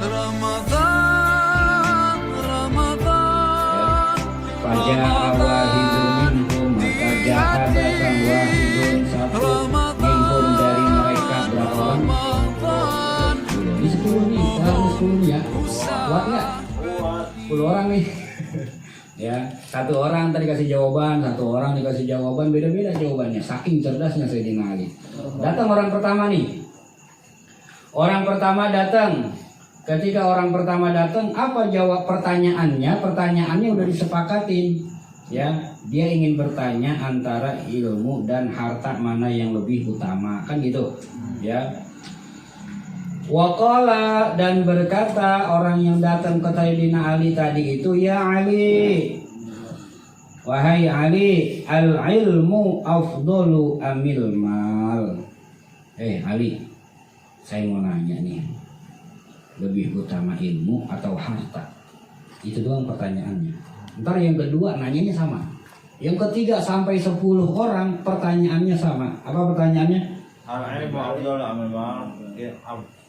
Ramadan, Ramadan, Faja'a wahidun minhum, maka ja'a datang wahidun satu minhum dari mereka. Berapa orang? Ini 10 nih, harus 10 ya. Kuat nggak? 10 orang nih. Ya, satu orang tadi kasih jawaban, satu orang dikasih jawaban, beda-beda jawabannya. Saking cerdasnya Sayyidina Ali. Datang orang pertama nih. Orang pertama datang. Ketika orang pertama datang, apa jawab pertanyaannya? Pertanyaannya udah disepakatin. Ya, dia ingin bertanya antara ilmu dan harta mana yang lebih utama, kan gitu. Ya. Waqala, dan berkata orang yang datang ke Sayyidina Ali tadi itu, ya Ali, wahai Ali, al-ilmu afdalu amil mal. Ali, saya mau nanya nih, lebih utama ilmu atau harta? Itu doang pertanyaannya. Ntar yang kedua nanyanya sama, yang ketiga sampai 10 orang pertanyaannya sama. Apa pertanyaannya? Al-ilmu afdalu amil mal.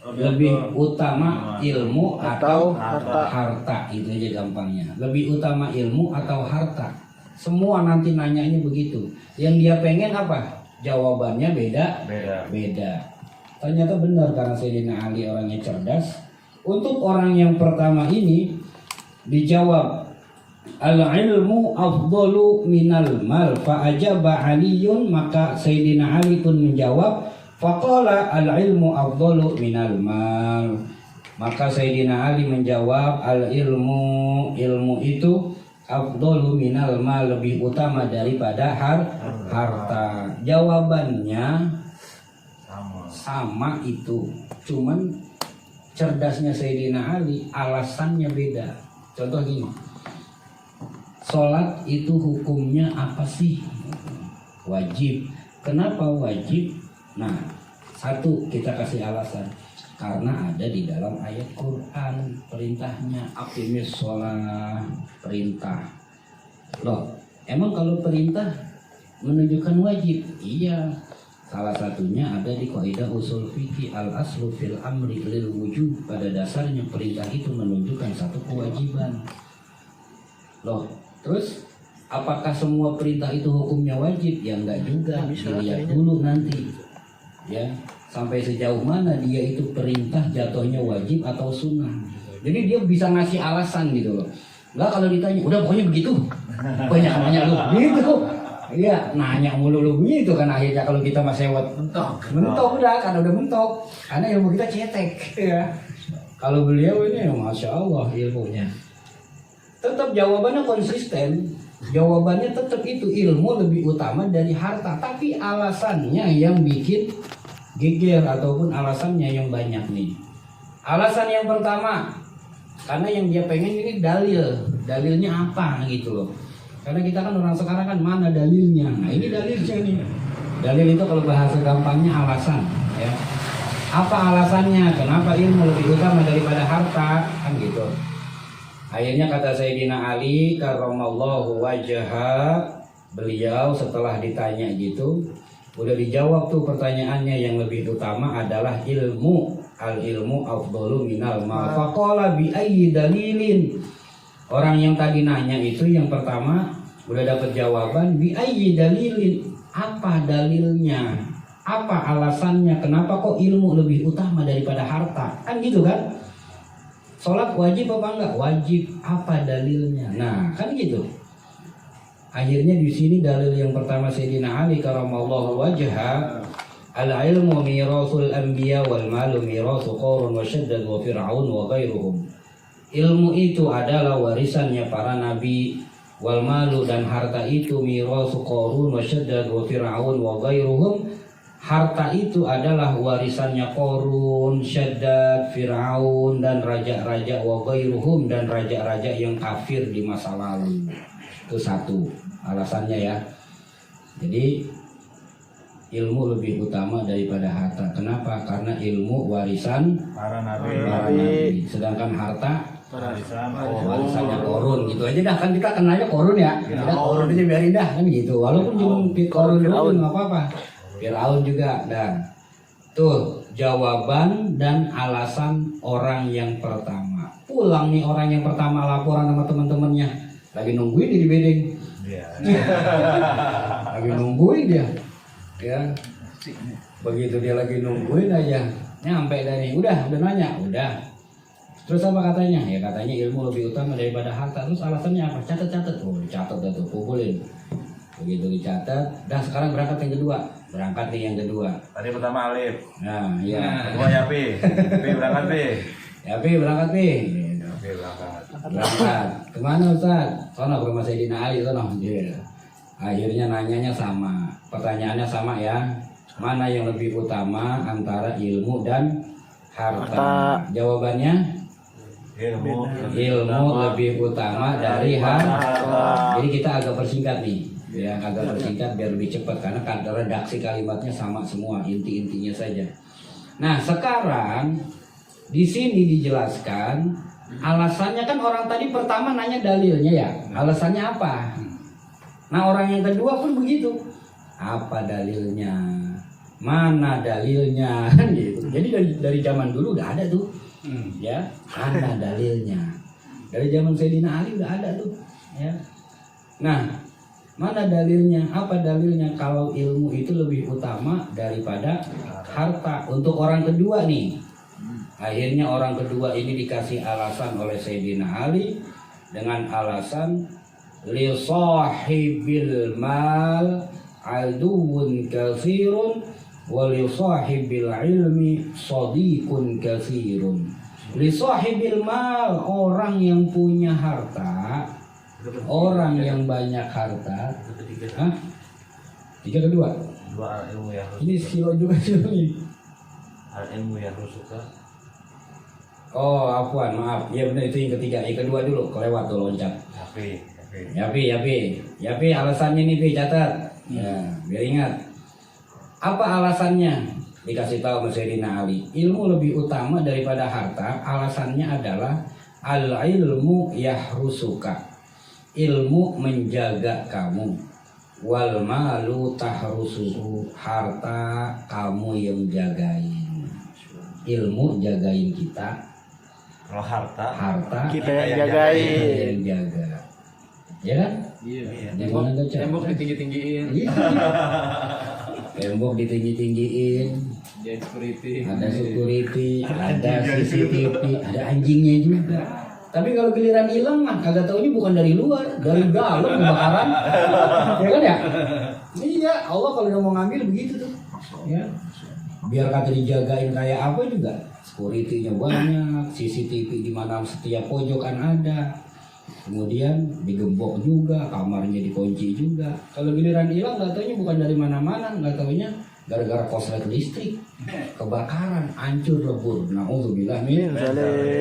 Lebih utama ilmu atau harta. Itu aja gampangnya. Lebih utama ilmu atau harta. Semua nanti nanyanya begitu. Yang dia pengen apa? Jawabannya beda. Ternyata benar, karena Sayyidina Ali orangnya cerdas. Untuk orang yang pertama ini dijawab al-ilmu afdalu minal mal, fa ajaba Aliyun, maka Sayyidina Ali pun menjawab faqala al-ilmu afdalu minal mal. Maka Sayyidina Ali menjawab ilmu itu afdalu minal mal, lebih utama daripada harta. Jawabannya sama itu, cuman cerdasnya Sayyidina Ali alasannya beda. Contoh gini, sholat itu hukumnya apa sih? Wajib. Kenapa wajib? Nah, satu, kita kasih alasan, karena ada di dalam ayat Quran perintahnya, aqimis sholat, perintah. Loh, emang kalau perintah menunjukkan wajib? Iya, salah satunya ada di kaidah usul fikih, al aslu fil amri lil wujub. Pada dasarnya perintah itu menunjukkan satu kewajiban. Loh, terus apakah semua perintah itu hukumnya wajib? Ya enggak juga, dilihat dulu nanti. Ya, sampai sejauh mana dia itu perintah jatuhnya wajib atau sunnah. Jadi dia bisa ngasih alasan gitu loh. Enggak kalau ditanya, udah pokoknya begitu. Banyak nanya lu gitu. Iya, nanya mulu lu begitu kan, akhirnya kalau kita masih mentok udah kan, udah mentok. Karena ilmu kita cetek ya. Kalau beliau ini Masya Allah ilmunya. Tetap jawabannya konsisten. Jawabannya tetap itu, ilmu lebih utama dari harta. Tapi alasannya yang bikin geger, ataupun alasannya yang banyak nih. Alasan yang pertama, karena yang dia pengen ini dalilnya apa gitu loh. Karena kita kan orang sekarang kan mana dalilnya. Nah ini dalilnya nih. Dalil itu kalau bahasa gampangnya alasan ya. Apa alasannya? Kenapa ilmu lebih utama daripada harta? Kan gitu. Akhirnya kata Sayyidina Ali karramallahu wajha, beliau setelah ditanya gitu, udah dijawab tuh pertanyaannya, yang lebih utama adalah ilmu. Al-ilmu afdalu minal mal. Faqala bi ayyi dalilin. Orang yang tadi nanya itu yang pertama udah dapat jawaban, bi ayyi dalilin. Apa dalilnya? Apa alasannya? Kenapa kok ilmu lebih utama daripada harta? Kan gitu kan? Sholat wajib apa enggak? Wajib. Apa dalilnya? Nah, kan gitu. Akhirnya di sini dalil yang pertama Sayyidina Ali karramallahu wajha, al-ilmu mirasul anbiya wal malu mirasu Qarun wa Shaddad wa Fir'aun wa ghairuhum. Ilmu itu adalah warisannya para nabi, wal malu, dan harta itu mirasu Qarun wa Shaddad wa Fir'aun wa ghairuhum. Harta itu adalah warisannya Qarun, Shaddad, Fir'aun, dan raja-raja wa ghairuhum, dan raja-raja yang kafir di masa lalu. Itu satu alasannya ya. Jadi ilmu lebih utama daripada harta. Kenapa? Karena ilmu warisan para nabi. Sedangkan harta warisannya Qarun. Gitu aja dah, kan kita kenalnya Qarun ya. Kita Qarun aja biarin dah kan gitu. Walaupun cuma Qarun dulu nggak apa-apa. Fir'aun juga. Dan tuh jawaban dan alasan orang yang pertama. Pulang nih orang yang pertama laporan sama teman-temannya, lagi nungguin di bedeng. Iya. Lagi nungguin dia. Ya. Begitu dia lagi nungguin aja, nyampe dari udah nanya, udah. Terus apa katanya? Ya katanya ilmu lebih utama daripada harta. Terus alasannya apa? Catat. Oh, dicatat dah tuh, kumpulin. Begitu dicatat, dan sekarang berangkat yang kedua. Berangkat nih yang kedua. Tadi pertama Alif. Nah, iya. Kedua Yapi. Yapi berangkat Pi. Yapi berangkat nih. Yapi berangkat. Berangkat. Kemana Ustaz? Sono ke rumah Sayyidina Ali, sono. Dia. Akhirnya nanyanya sama. Pertanyaannya sama ya. Mana yang lebih utama antara ilmu dan harta? Jawabannya ilmu lebih utama dari harta. Jadi kita agak persingkat nih, ya agak persingkat biar lebih cepat karena redaksi kalimatnya sama semua, inti-intinya saja. Nah sekarang di sini dijelaskan alasannya kan orang tadi pertama nanya dalilnya ya, alasannya apa? Nah orang yang kedua pun begitu, apa dalilnya? Mana dalilnya? Gitu. Jadi dari zaman dulu udah ada tuh. Ya, ada dalilnya. Dari zaman Sayyidina Ali udah ada tuh, ya. Nah, mana dalilnya? Apa dalilnya kalau ilmu itu lebih utama daripada harta untuk orang kedua nih? Akhirnya orang kedua ini dikasih alasan oleh Sayyidina Ali dengan alasan li sahibil mal aduwwun katsirun wa li sahibil ilmi shadiqun katsirun. Li sahibil mal, orang yang punya harta, orang yang banyak harta. Hah? Tiga kedua. Dua ilmu ya. Ini silo juga ini. Ilmu yang rusuka. Oh, afwan, maaf. Ya benar itu yang ketiga. Yang kedua dulu, kelewat tuh loncat. Yapi, alasannya nih Pi, catat. Ya, biar ingat. Apa alasannya? Dikasih tahu Sayyidina Ali, ilmu lebih utama daripada harta. Alasannya adalah al-ilmu yahrusuka, ilmu menjaga kamu, wal malu tahrusuhu, harta kamu yang jagain. Ilmu jagain kita, Kalau harta kita yang jagain. yang jaga. Ya kan? Iya. Tembok ditinggi-tinggiin. Iya. Tembok ditinggi-tinggiin. Jadi security. Ada security, ada CCTV, ada anjingnya juga. Tapi kalau giliran hilang mah kagak taunya bukan dari luar, dari dalam kebakaran. Ya kan ya? Iya, Allah kalau udah mau ngambil begitu tuh. Ya. Biar kata dijagain kayak apa juga. Security-nya banyak, CCTV di mana setiap pojokan ada. Kemudian digembok juga, kamarnya dikunci juga. Kalau giliran hilang nggak taunya bukan dari mana-mana, nggak taunya gara-gara korslet listrik, kebakaran, hancur lebur. Nauzubillah min.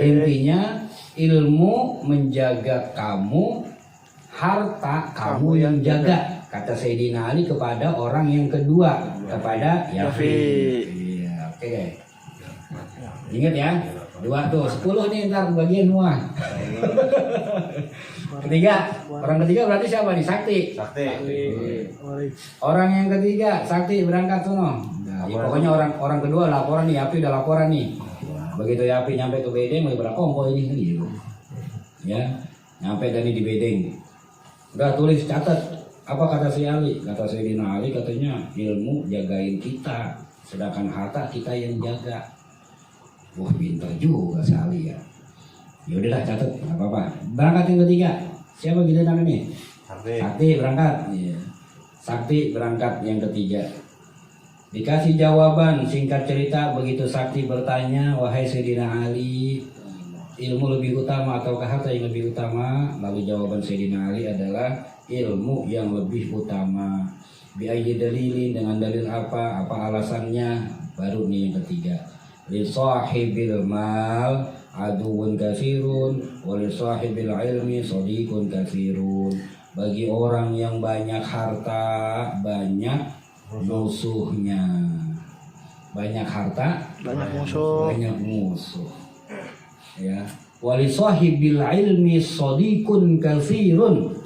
Intinya ilmu menjaga kamu, harta kamu yang jaga. Kata Sayyidina Ali kepada orang yang kedua, kepada Yafi. Iya, oke. Ingat ya, 2 tuh, 10 nih ntar bagian semua. Orang ketiga berarti siapa nih? Sakti. Orang yang ketiga, Sakti berangkat sono. Nah, ya, pokoknya orang kedua laporan nih, Yapi udah laporan nih. Begitu Yapi nyampe ke bedeng, mulai berkompo ini gitu. Ya, nyampe dari di bedeng. Udah tulis catat. Apa kata si Ali? Kata Sayyidina Ali katanya ilmu jagain kita, sedangkan harta kita yang jaga. Wah pintar juga si Ali ya. Ya udahlah catat, nggak apa-apa. Berangkat yang ketiga. Siapa gitu namanya? Sakti berangkat. Iya. Sakti berangkat yang ketiga. Dikasih jawaban singkat cerita begitu Sakti bertanya, wahai Sayyidina Ali, ilmu lebih utama ataukah harta yang lebih utama? Lalu jawaban Sayyidina Ali adalah ilmu yang lebih utama. Biayyi dalilin, dengan dalil apa? Apa alasannya? Baru nih yang ketiga. Li sahibil mal aduun katsirun wa li sahibil ilmi shadiqun katsirun. Bagi orang yang banyak harta, banyak musuhnya. Banyak harta, Banyak musuh. banyak musuh. Ya. Wa li sahibil ilmi shadiqun katsirun.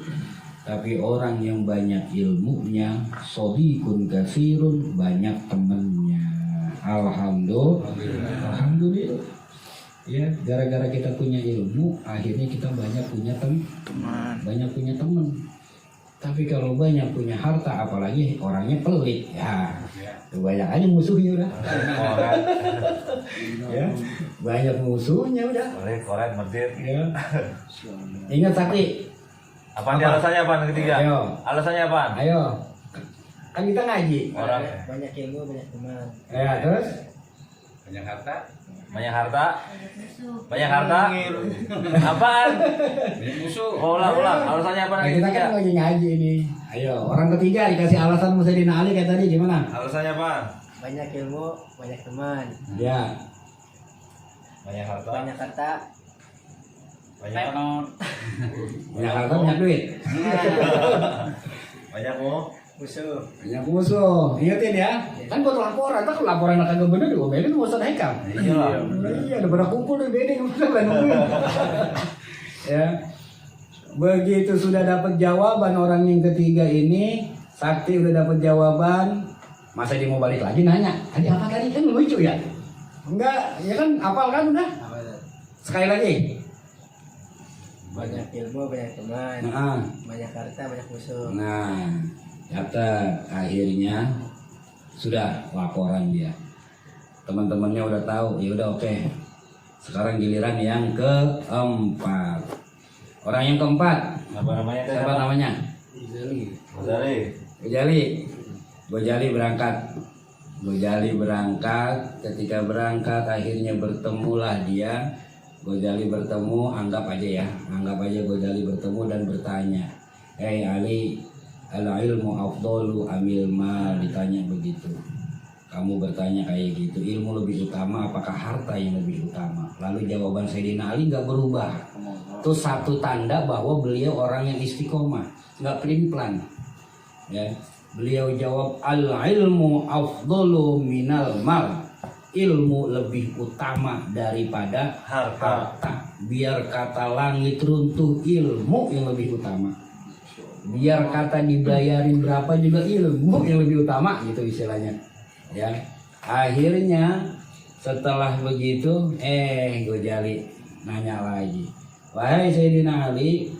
Tapi orang yang banyak ilmunya, shadiqun katsirun, banyak temannya. Alhamdulillah. Ya, gara-gara kita punya ilmu, akhirnya kita banyak punya teman. Tapi kalau banyak punya harta, apalagi orangnya pelit, ya banyak aja musuhnya udah. Ya, banyak musuhnya udah. Korek, medit. Ya. Ingat Sakti. Apa alasannya apa yang ketiga? Ayo. Alasannya apa? Ayo. Kan kita ngaji. Orang Banyak ilmu, banyak teman. Ya, terus banyak harta. Banyak harta. Apaan? Banyak musuh. Ulang. Alasannya apa nah, yang kita ketiga? kan lagi ngaji ini. Ayo, orang ketiga dikasih alasan Sayyidina Ali kayak tadi gimana? Alasannya apa? Banyak ilmu, banyak teman. Ya. Banyak harta. Banyak harta. Banyak Banyak harta, banyak duit. banyak Musuh. Banyak musuh. Ingetin ya. Kan buat laporan, kan laporan kagak bener diomelin sama Ustaz Haikal. Iya. Iya, udah pada kumpul di bedeng udah nungguin. Ya. Begitu sudah dapat jawaban orang yang ketiga ini, Sakti udah dapat jawaban, masa dia mau balik lagi nanya, tadi apa tadi kan lucu ya? Enggak, ya kan hafal kan udah. Sekali lagi. Banyak ilmu, banyak teman. Nah, Banyak harta, banyak musuh. nah, kata akhirnya sudah laporan dia. Teman-temannya udah tahu, ya udah oke. Sekarang giliran yang keempat. Orang yang keempat, Apa namanya? siapa namanya? Gojali berangkat. Ketika berangkat akhirnya bertemulah dia. Gojali bertemu, anggap aja Gojali bertemu dan bertanya, "Hei Ali, al-ilmu afdalu amil mal?" Ditanya begitu. Kamu bertanya kayak gitu, ilmu lebih utama apakah harta yang lebih utama? Lalu jawaban Sayyidina Ali nggak berubah. Itu satu tanda bahwa beliau orang yang istiqomah, nggak pelin-pelan. Ya, beliau jawab al-ilmu afdalu minal mal. Ilmu lebih utama daripada harta. Biar kata langit runtuh, ilmu yang lebih utama. Biar kata dibayarin berapa juga, ilmu yang lebih utama, gitu istilahnya. Ya, akhirnya setelah begitu, Gojali nanya lagi, "Wahai Sayyidina Ali,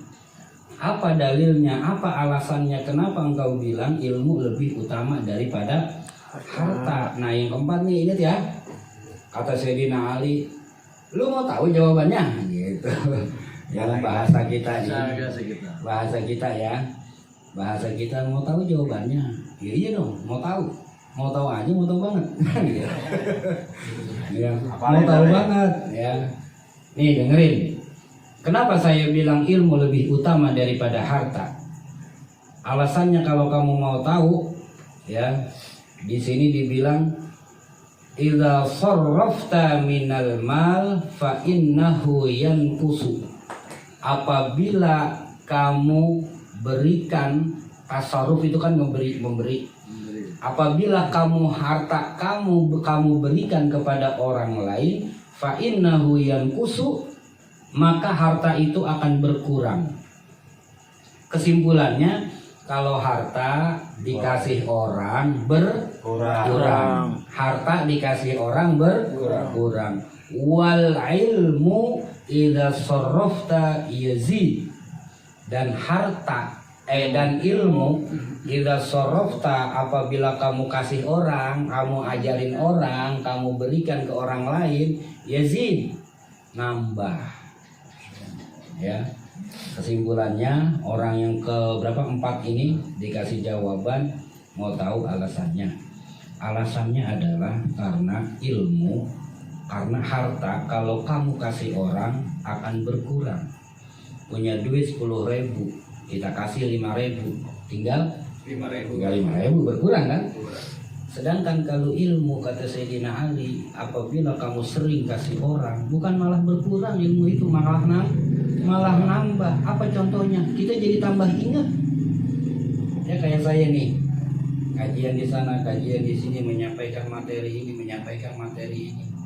apa dalilnya, apa alasannya kenapa engkau bilang ilmu lebih utama daripada harta?" Nah, yang keempat nih, ingat ya. Kata Sayyidina Ali, "Lu mau tahu jawabannya?" Gitu. Ya, bahasa kita nih. Bahasa kita ya. Bahasa kita mau tahu jawabannya. Ya, iya dong, mau tahu. Mau tahu aja, mau tahu banget. Ya, mau tahu banget ya. Nih dengerin. Kenapa saya bilang ilmu lebih utama daripada harta? Alasannya kalau kamu mau tahu, ya, di sini dibilang idza sarrafta minal mal fa innahu yanqusu. Apabila kamu berikan, tasarruf itu kan memberi. Apabila kamu harta kamu berikan kepada orang lain, fa innahu yanqusu, maka harta itu akan berkurang. Kesimpulannya, kalau harta dikasih orang berkurang, harta dikasih orang berkurang. Wal ilmu idza sarrafta yazid, dan harta dan ilmu idza sarrafta, apabila kamu kasih orang, kamu ajarin orang, kamu berikan ke orang lain, yazid, nambah. Ya. Kesimpulannya, orang yang ke berapa 4 ini dikasih jawaban, mau tahu alasannya. Alasannya adalah karena ilmu, karena harta kalau kamu kasih orang akan berkurang. Punya duit 10.000, kita kasih 5.000, tinggal 5.000 berkurang kan? Sedangkan kalau ilmu, kata Sayyidina Ali, apabila kamu sering kasih orang, bukan malah berkurang ilmu itu, malah nambah. Apa contohnya? Kita jadi tambah ingat. Ya kayak saya nih, kajian di sana, kajian di sini, menyampaikan materi ini.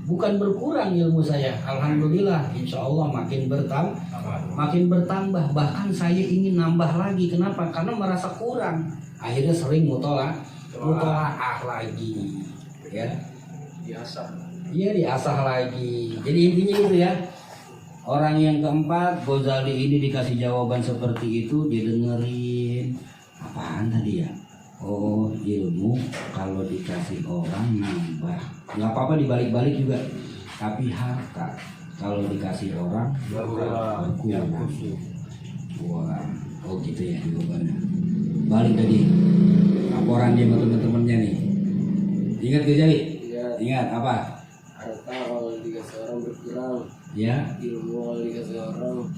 Bukan berkurang ilmu saya, alhamdulillah, insya Allah makin bertambah. Bahkan saya ingin nambah lagi. Kenapa? Karena merasa kurang. Akhirnya sering mutolaah lagi. Ya. Diasah. Iya, diasah lagi. Jadi intinya gitu ya. Orang yang keempat, Ghazali ini dikasih jawaban seperti itu, dia dengerin. Apaan tadi ya? Oh, ilmu kalau dikasih orang nambah. Nggak apa-apa dibalik-balik juga. Tapi harta kalau dikasih orang berkurang. Wah, oh gitu ya jawabannya. Balik tadi laporan dia sama teman-temannya nih. Ingat gak Jali? Ingat apa? Harta kalau dikasih orang berkurang, Ya, ilmu kalau dikasih orang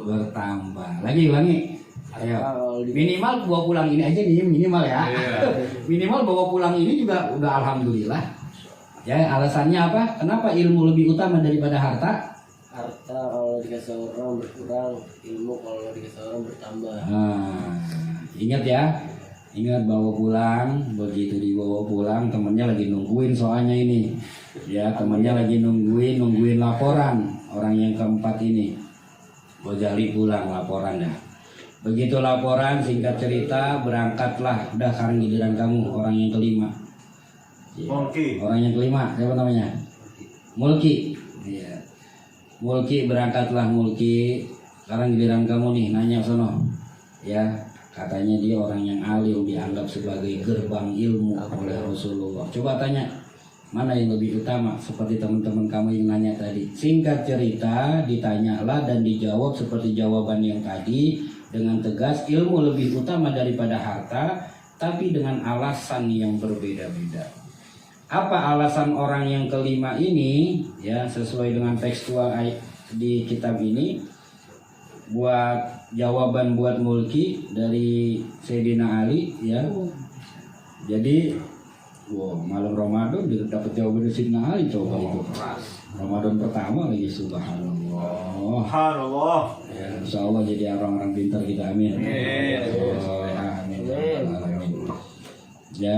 bertambah. Lagi ulangi. Ayo. Minimal bawa pulang ini aja nih, minimal ya. Minimal bawa pulang ini juga udah alhamdulillah. Ya, alasannya apa? Kenapa ilmu lebih utama daripada harta? Harta kalau dikasih orang berkurang, ilmu kalau dikasih orang bertambah. Nah, ingat ya. Ingat bawa pulang, begitu dibawa pulang temennya lagi nungguin soalnya ini. Ya, temennya lagi nungguin laporan orang yang keempat ini. Ghazali pulang laporan dah. Begitu laporan, singkat cerita, berangkatlah. Udah sekarang giliran kamu, orang yang kelima. Ya, orang yang kelima, siapa namanya? Mulki. Ya. Mulki, berangkatlah Mulki. Sekarang giliran kamu nih, nanya sono. Ya, katanya dia orang yang alim, dianggap sebagai gerbang ilmu oleh Rasulullah. Coba tanya, mana yang lebih utama? Seperti teman-teman kamu yang nanya tadi. Singkat cerita, ditanyalah dan dijawab seperti jawaban yang tadi. Dengan tegas, ilmu lebih utama daripada harta, tapi dengan alasan yang berbeda-beda. Apa alasan orang yang kelima ini? Ya, sesuai dengan tekstual di kitab ini, buat jawaban buat Mulki dari Sayyidina Ali, ya. Jadi, wow, malam Ramadan dia dapat jawaban dari Sayyidina Ali, coba itu. Ramadan pertama lagi, subhanallah. Subhanallah. Ya, insya Allah jadi orang-orang pintar kita, amin. Amin. Ya.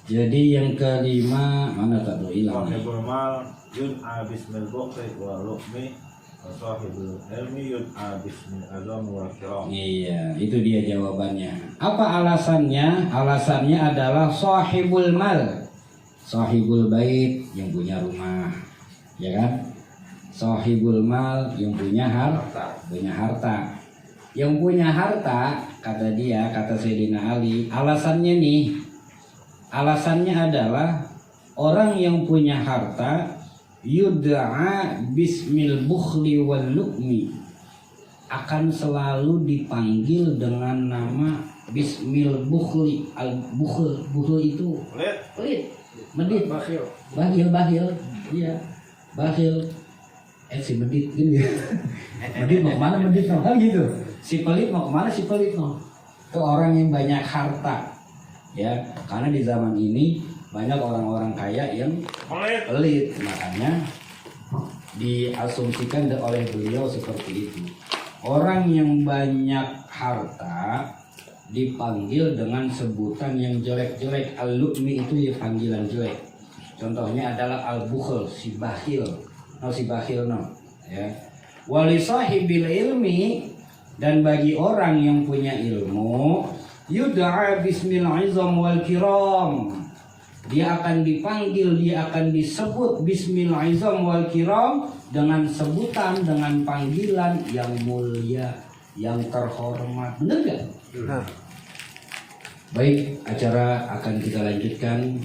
Jadi yang kelima mana tak tahu hilang. Sahibul mal yud'a bismil bukhri wa luqmi wa sahibul ilmi yud'a bismil azam wa kiram. Iya, itu dia jawabannya. Apa alasannya? Alasannya adalah sahibul mal, sahibul bait, yang punya rumah, ya kan? Sahibul mal, yang punya harta. Yang punya harta, kata dia, kata Sayyidina Ali, alasannya nih, alasannya adalah orang yang punya harta yud'a bismil bukhli wal luqmi, akan selalu dipanggil dengan nama bismil bukhli. Al bukhl itu pelit, medit, bakhil, iya, bakhil. Si medit gitu. Medit mau kemana medit no? Gitu. Si pelit mau kemana si pelit no? Itu orang yang banyak harta. Ya, karena di zaman ini banyak orang-orang kaya yang pelit, makanya diasumsikan oleh beliau seperti itu. Orang yang banyak harta dipanggil dengan sebutan yang jelek-jelek. Al-lu'mi itu ya panggilan jelek. Contohnya adalah al-bukhl, si bakhil. Si bakhil ya. Wali sahibil ilmi, dan bagi orang yang punya ilmu, yud'a bismil izam wal kiram, dia akan dipanggil, dia akan disebut bismil izam wal kiram, dengan sebutan, dengan panggilan yang mulia, yang terhormat. Benar gak? Baik, acara akan kita lanjutkan.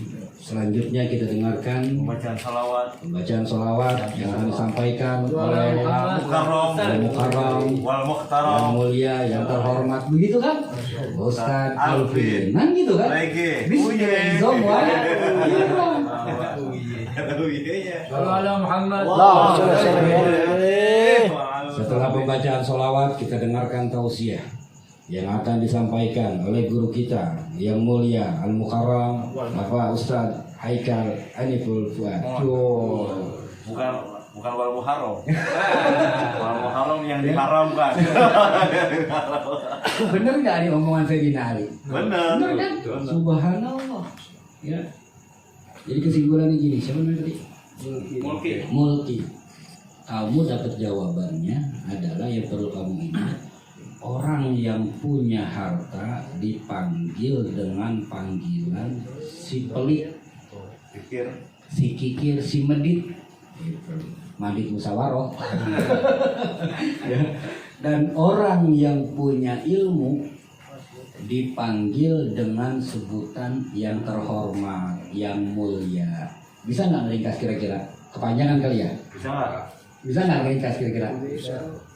Selanjutnya kita dengarkan Pembacaan salawat yang akan disampaikan oleh Al-Mukarram, wal yang muhtaram, mulia, yang terhormat, begitu kan? Ustaz Alvin, nah gitu kan? Bismillahirrahmanirrahim. Setelah pembacaan salawat, kita dengarkan tausiah yang akan disampaikan oleh guru kita yang mulia Al-Mukarram Bapak Ustaz Haikal Aniful Fuad. bukan wal muharram. Wal muharram yang diharamkan. Bener nggak nih omongan Sayyidina Ali? Bener kan? Subhanallah. Ya. Jadi kesimpulannya gini, siapa namanya tadi? Mulki. Kamu dapat jawabannya adalah yang perlu kamu ingat. Orang yang punya harta dipanggil dengan panggilan si pelit, Pikir. si kikir, si medit, gitu. Madit musawaroh. Ya. Dan orang yang punya ilmu dipanggil dengan sebutan yang terhormat, yang mulia. Bisa nggak ringkas kira-kira? Kepanjangan kali ya? Bisa nggak? Bisa nggak ringkas kira-kira?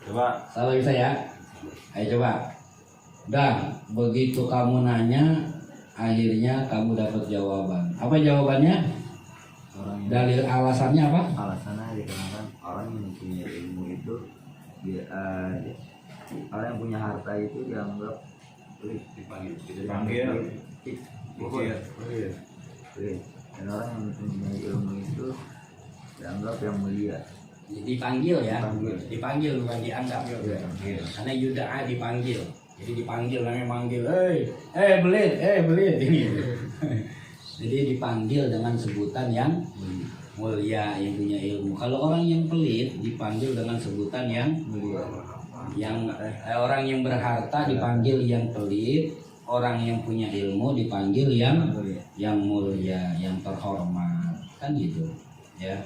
Coba. Salah bisa ya? Ayo coba. Dah, begitu kamu nanya, akhirnya kamu dapat jawaban. Apa jawabannya? Dalil alasannya apa? Alasannya dikarenakan orang yang punya ilmu itu orang yang punya harta itu dianggap Dipanggil. pelit, dan orang yang punya ilmu itu dianggap yang mulia. Dipanggil ya? Dipanggil. Dipanggil bukan dianggap. Karena yuda'a dipanggil. Jadi dipanggil, namanya manggil, belit ini. Jadi dipanggil dengan sebutan yang mulia, yang punya ilmu. Kalau orang yang pelit dipanggil dengan sebutan yang Mulia. Orang yang berharta dipanggil yang pelit, orang yang punya ilmu dipanggil yang mulia, yang terhormat, kan gitu ya.